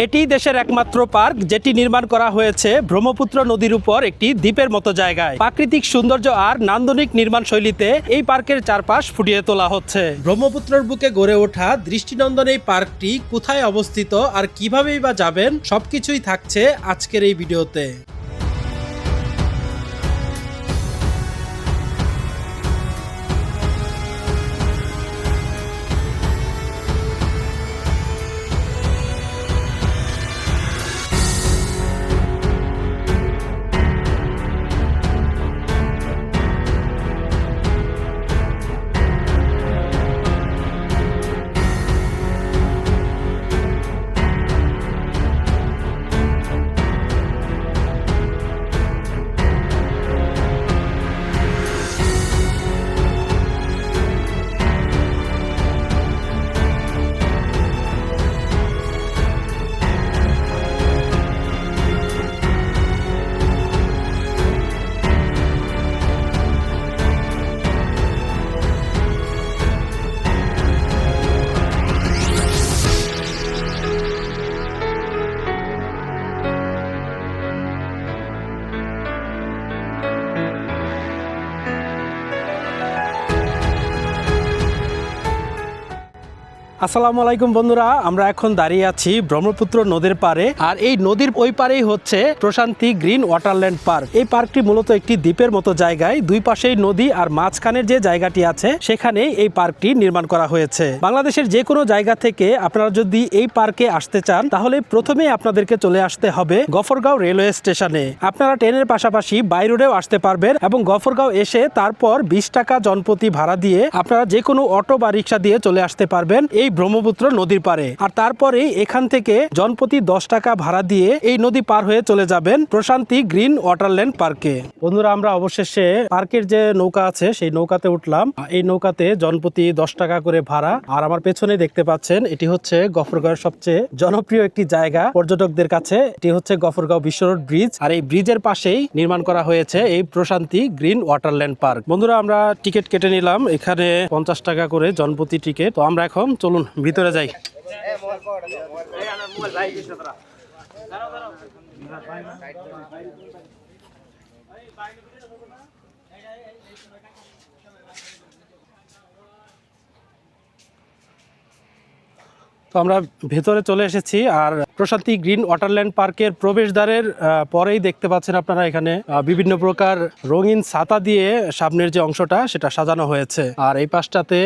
এটি দেশের একমাত্র পার্ক যেটি নির্মাণ করা হয়েছে ব্রহ্মপুত্র নদীর উপর একটি দ্বীপের মতো জায়গায়। প্রাকৃতিক সৌন্দর্য আর নান্দনিক নির্মাণ শৈলীতে এই পার্কের চারপাশ ফুটিয়ে তোলা হচ্ছে। ব্রহ্মপুত্রের বুকে গড়ে ওঠা দৃষ্টিনন্দন এই পার্কটি কোথায় অবস্থিত আর কিভাবেই বা যাবেন সবকিছুই থাকছে আজকের এই ভিডিওতে। আসসালামু আলাইকুম বন্ধুরা, আমরা এখন দাঁড়িয়ে আছি ব্রহ্মপুত্র নদীর পাড়ে। আর এই নদীর ওই পারেই হচ্ছে প্রশান্তি গ্রিন ওয়াটারল্যান্ড পার্ক। এই পার্কটি মূলত একটি দ্বীপের মতো জায়গায়, দুই পাশেই নদী আর মাঝখানের যে জায়গাটি আছে সেখানে এই পার্কটি নির্মাণ করা হয়েছে। বাংলাদেশের যে কোনো জায়গা থেকে আপনারা যদি এই পার্কে আসতে চান তাহলে প্রথমেই আপনাদেরকে চলে আসতে হবে গফরগাঁও রেলওয়ে স্টেশনে। আপনারা ট্রেনের পাশাপাশি বাই রোডেও আসতে পারবেন এবং গফরগাঁও এসে তারপর 20 টাকা জনপ্রতি ভাড়া দিয়ে আপনারা যে কোনো অটো বা রিক্সা দিয়ে চলে আসতে পারবেন এই ব্রহ্মপুত্র নদীর পারে। আর তারপরে এখান থেকে জনপ্রতি 10 টাকা ভাড়া দিয়ে এই নদী পার হয়ে চলে যাবেন প্রশান্তি গ্রিন ওয়াটারল্যান্ড পার্কে। বন্ধুরা, আমরা অবশেষে পার্কের যে নৌকা আছে সেই নৌকাতে উঠলাম। এই নৌকাতে জনপ্রতি 10 টাকা করে ভাড়া। আর আমার পেছনে দেখতে পাচ্ছেন এটি হচ্ছে গফরগাঁওয়ের সবচেয়ে জনপ্রিয় একটি জায়গা পর্যটকদের কাছে। এটি হচ্ছে গফরগাঁও বিশ্ব রোড ব্রিজ। আর এই ব্রিজের পাশেই নির্মাণ করা হয়েছে এই প্রশান্তি গ্রিন ওয়াটারল্যান্ড পার্ক। বন্ধুরা, আমরা টিকিট কেটে নিলাম, এখানে 50 টাকা করে জনপ্রতি টিকিট। তো আমরা এখন চলুন ভিতরে যাই। তো আমরা ভেতরে চলে এসেছি। আর প্রশান্তি গ্রিন ওয়াটারল্যান্ড পার্কের প্রবেশদ্বারের পরেই দেখতে পাচ্ছেন আপনারা এখানে বিভিন্ন প্রকার রঙিন ছাতা দিয়ে সামনের যে অংশটা সেটা সাজানো হয়েছে। আর এই পাশটাতে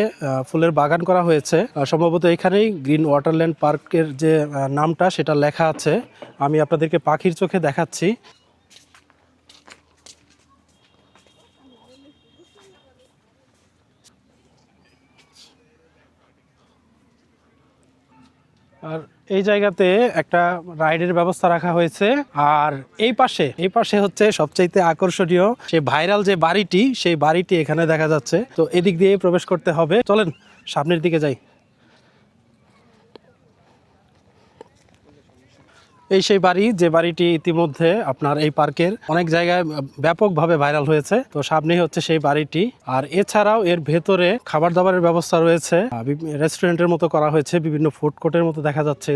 ফুলের বাগান করা হয়েছে। সম্ভবত এখানেই গ্রিন ওয়াটারল্যান্ড পার্কের যে নামটা সেটা লেখা আছে। আমি আপনাদেরকে পাখির চোখে দেখাচ্ছি। আর এই জায়গাতে একটা রাইডের ব্যবস্থা রাখা হয়েছে। আর এই পাশে হচ্ছে সবচাইতে আকর্ষণীয় সেই ভাইরাল যে বাড়িটি, সেই বাড়িটি এখানে দেখা যাচ্ছে। তো এদিক দিয়ে প্রবেশ করতে হবে। চলেন সামনের দিকে যাই। এই সেই বাড়ি, যে বাড়িটি ইতিমধ্যে আপনার এই পার্কের অনেক জায়গায় ব্যাপকভাবে ভাইরাল হয়েছে। তো সামনেই হচ্ছে সেই বাড়িটি। আর এছাড়াও এর ভেতরে খাবার দাবারের ব্যবস্থা রয়েছে, রেস্টুরেন্টের মতো করা হয়েছে, বিভিন্ন ফুড কোর্টের মতো দেখা যাচ্ছে।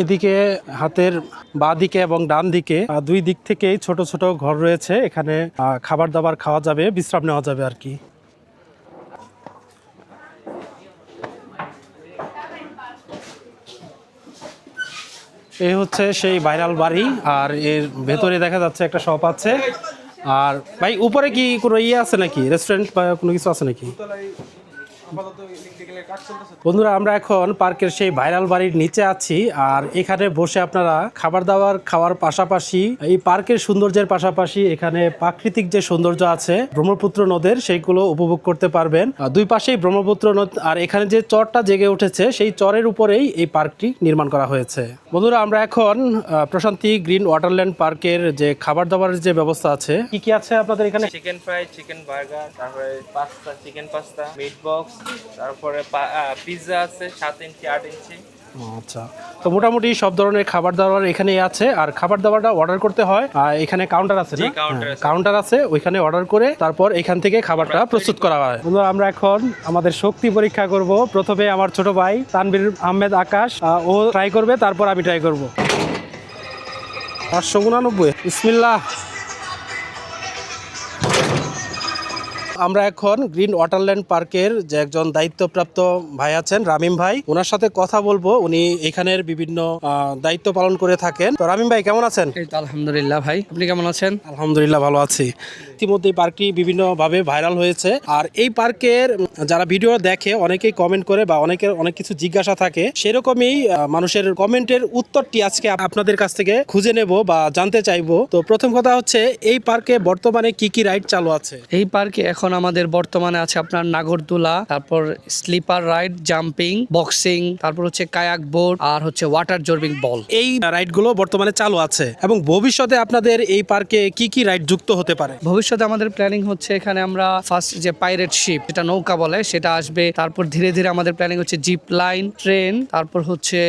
এদিকে হাতের বাঁ দিকে এবং ডান দিকে দুই দিক থেকেই ছোট ছোট ঘর রয়েছে। এখানে খাবার দাবার খাওয়া যাবে, বিশ্রাম নেওয়া যাবে আর কি। এই হচ্ছে সেই ভাইরাল বাড়ি। আর এর ভেতরে দেখা যাচ্ছে একটা শপ আছে। আর ভাই, উপরে কি কোনো ইয়ে আছে নাকি, রেস্টুরেন্ট বা কোনো কিছু আছে নাকি? বন্ধুরা, আমরা এখন পার্কের সেই ভাইরাল বাড়ির নিচে আছি। আর এখানে বসে আপনারা খাবার দাবার খাওয়ার পাশাপাশি এই পার্কের সৌন্দর্যের পাশাপাশি এখানে প্রাকৃতিক যে সৌন্দর্য আছে ব্রহ্মপুত্র নদের সেইগুলো উপভোগ করতে পারবেন। দুই পাশেই ব্রহ্মপুত্র নদ। আর এখানে যে চরটা জেগে উঠেছে সেই চরের উপরেই এই পার্কটি নির্মাণ করা হয়েছে। বন্ধুরা, আমরা এখন প্রশান্তি গ্রিন ওয়াটারল্যান্ড পার্কের যে খাবার দাবারের যে ব্যবস্থা আছে, কি কি আছে আপনাদের এখানে? চিকেন ফ্রাই, চিকেন বার্গার, তারপরে pasta, chicken pasta, meat box, তারপরে পিৎজা আছে 7 ইঞ্চি 8 ইঞ্চি। আচ্ছা, তো মোটামুটি সব ধরনের খাবার দাবার এখানে আছে। আর খাবার দাবারটা অর্ডার করতে হয়, এখানে কাউন্টার আছে না? কাউন্টার আছে, ওইখানে অর্ডার করে তারপর এখান থেকে খাবারটা প্রস্তুত করা হয়। আমরা এখন আমাদের শক্তি পরীক্ষা করব। প্রথমে আমার ছোট ভাই তানভীর আহমেদ আকাশ ও ট্রাই করবে, তারপর আমি ট্রাই করব। 589। বিসমিল্লাহ। আমরা এখন গ্রিন ওয়াটারল্যান্ড পার্কের যে একজন দায়িত্বপ্রাপ্ত ভাই আছেন, রামিম ভাই, ওনার সাথে কথা বলবো। উনি এখানের বিভিন্ন দায়িত্ব পালন করে থাকেন। তো রামিম ভাই কেমন আছেন? এই তো আলহামদুলিল্লাহ ভাই, আপনি কেমন আছেন? আলহামদুলিল্লাহ ভালো আছি। ইতিমধ্যে এই পার্কটি বিভিন্নভাবে ভাইরাল হয়েছে, আর এই পার্কের যারা ভিডিও দেখে অনেকেই কমেন্ট করে বা অনেকের অনেক কিছু জিজ্ঞাসা থাকে, সেরকমই মানুষের কমেন্টের উত্তরটি আজকে আপনাদের কাছ থেকে খুঁজে নেব বা জানতে চাইবো। তো প্রথম কথা হচ্ছে, এই পার্কে বর্তমানে কি কি রাইড চালু আছে? এই পার্কে এখন আমাদের বর্তমানে আছে আপনার নাগরদোলা, তারপর স্লিপার রাইড, জাম্পিং, বক্সিং, তারপর হচ্ছে কায়াক বোট, আর হচ্ছে ওয়াটার জর্বিং বল। এই রাইডগুলো বর্তমানে চালু আছে, এবং ভবিষ্যতে আপনাদের এই পার্কে কি কি রাইড যুক্ত হতে পারে? ভবিষ্যতে আমাদের প্ল্যানিং হচ্ছে এখানে আমরা ফার্স্ট যে পাইরেট শিপ, যেটা নৌকা বলে, সেটা আসবে। তারপর ধীরে ধীরে আমাদের প্ল্যানিং হচ্ছে জিপ লাইন, ট্রেন, তারপর হচ্ছে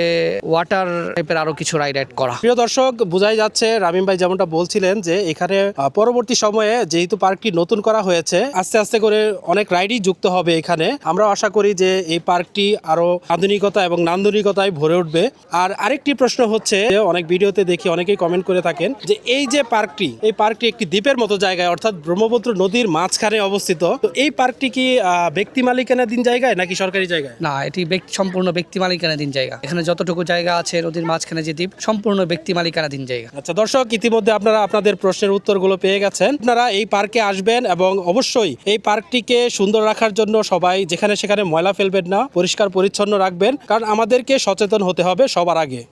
ওয়াটার টাইপের আরো কিছু রাইড অ্যাড করা। প্রিয় দর্শক, বোঝাই যাচ্ছে রামিম ভাই যেমনটা বলছিলেন যে এখানে পরবর্তী সময়ে যেহেতু পার্কটি নতুন করা হয়েছে, আস্তে আস্তে করে অনেক রাইডই যুক্ত হবে এখানে। আমরা আশা করি যে এই পার্কটি আরো আধুনিকতা এবং নান্দনিকতায় ভরে উঠবে। আর আরেকটি প্রশ্ন হচ্ছে, অনেক ভিডিওতে দেখি অনেকেই কমেন্ট করে থাকেন যে এই যে পার্কটি, এই পার্কটি একটি দ্বীপের মতো জায়গায়, অর্থাৎ ব্রহ্মপুত্র নদীর মাঝখানে অবস্থিত। তো এই পার্কটি কি ব্যক্তি মালিকানাধীন জায়গায় নাকি সরকারি জায়গায়? না, এটি সম্পূর্ণ ব্যক্তি মালিকানাধীন জায়গা। এখানে যতটুকু জায়গা আছে নদীর মাঝখানে যে দ্বীপ, সম্পূর্ণ ব্যক্তি মালিকানাধীন জায়গা। আচ্ছা দর্শক, ইতিমধ্যে আপনারা আপনাদের প্রশ্নের উত্তরগুলো পেয়ে গেছেন। আপনারা এই পার্কে আসবেন এবং অবশ্যই এই পার্কটিকে সুন্দর রাখার জন্য সবাই যেখানে সেখানে ময়লা ফেলবেন না, পরিষ্কার পরিচ্ছন্ন রাখবেন, কারণ আমাদেরকে সচেতন হতে হবে সবার আগে।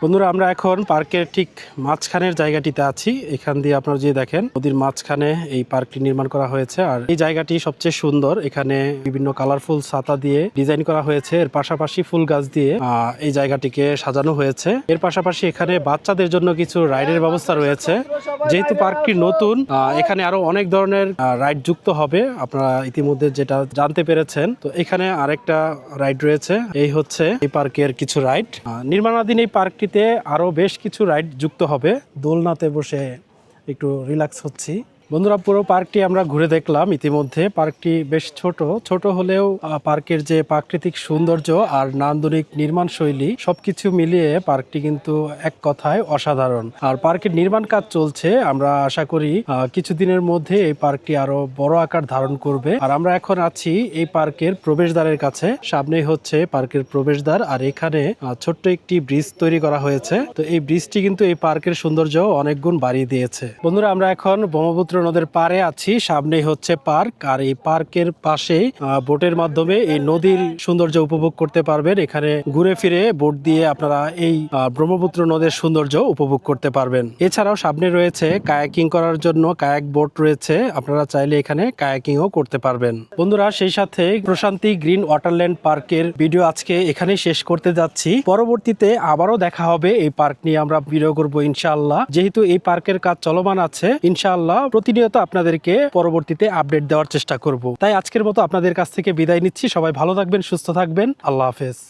বন্ধুরা, আমরা এখন পার্কের ঠিক মাঝখানের জায়গাটিতে আছি। এখান দিয়ে আপনারা যে দেখেন, নদীর মাঝখানে এই পার্কটি নির্মাণ করা হয়েছে, আর এই জায়গাটি সবচেয়ে সুন্দর। এখানে বিভিন্ন কালারফুল ছাতা দিয়ে ডিজাইন করা হয়েছে, এর পাশাপাশি ফুল গাছ দিয়ে এই জায়গাটিকে সাজানো হয়েছে। এর পাশাপাশি এখানে বাচ্চাদের জন্য কিছু রাইডের ব্যবস্থা রয়েছে। যেহেতু পার্কটি নতুন, এখানে আরো অনেক ধরনের রাইড যুক্ত হবে, আপনারা ইতিমধ্যে যেটা জানতে পেরেছেন। তো এখানে আরেকটা রাইড রয়েছে। এই হচ্ছে এই পার্কের কিছু রাইড। নির্মাণাধীন এই পার্কটি আরো বেশ কিছু রাইড যুক্ত হবে। দোলনাতে বসে একটু রিল্যাক্স হচ্ছি। বন্ধুরা, পুরো পার্কটি আমরা ঘুরে দেখলাম। ইতিমধ্যে পার্কটি বেশ ছোট হলেও পার্কের যে প্রাকৃতিক সৌন্দর্য আর নান্দনিক নির্মাণ শৈলী সবকিছু মিলিয়ে পার্কটি কিন্তু এক কথায় অসাধারণ। আর পার্কের নির্মাণ কাজ চলছে। আমরা আশা করি কিছুদিনের মধ্যে এই পার্কটি আরো বড় আকার ধারণ করবে। আর আমরা এখন আছি এই পার্কের প্রবেশদ্বারের কাছে। সামনেই হচ্ছে পার্কের প্রবেশদ্বার, আর এখানে ছোট্ট একটি ব্রিজ তৈরি করা হয়েছে। তো এই ব্রিজটি কিন্তু এই পার্কের সৌন্দর্য অনেক গুণ বাড়িয়ে দিয়েছে। বন্ধুরা, আমরা এখন ব্রহ্মপুত্র নদের পাড়ে আছি। সামনেই হচ্ছে পার্ক, আর এই পার্কের পাশেই বোটের মাধ্যমে এই নদীর সৌন্দর্য উপভোগ করতে পারবেন। এখানে ঘুরে ফিরে বোট দিয়ে আপনারা এই ব্রহ্মপুত্র নদের সৌন্দর্য উপভোগ করতে পারবেন। এছাড়াও সামনে রয়েছে কায়াকিং করার জন্য কায়াক বোট রয়েছে, আপনারা চাইলে এখানে কায়াকিংও করতে পারবেন। বন্ধুরা, সেই সাথে প্রশান্তি গ্রিন ওয়াটারল্যান্ড পার্কের ভিডিও আজকে এখানেই শেষ করতে যাচ্ছি। পরবর্তীতে আবারও দেখা হবে। এই পার্ক নিয়ে আমরা ভিডিও করব ইনশাআল্লাহ। যেহেতু এই পার্কের কাজ চলমান আছে, ইনশাআল্লাহ প্রতিনিয়ত আপনাদেরকে পরবর্তীতে আপডেট দেওয়ার চেষ্টা করব। তাই আজকের মতো আপনাদের কাছ থেকে বিদায় নিচ্ছি। সবাই ভালো থাকবেন, সুস্থ থাকবেন। আল্লাহ হাফেজ।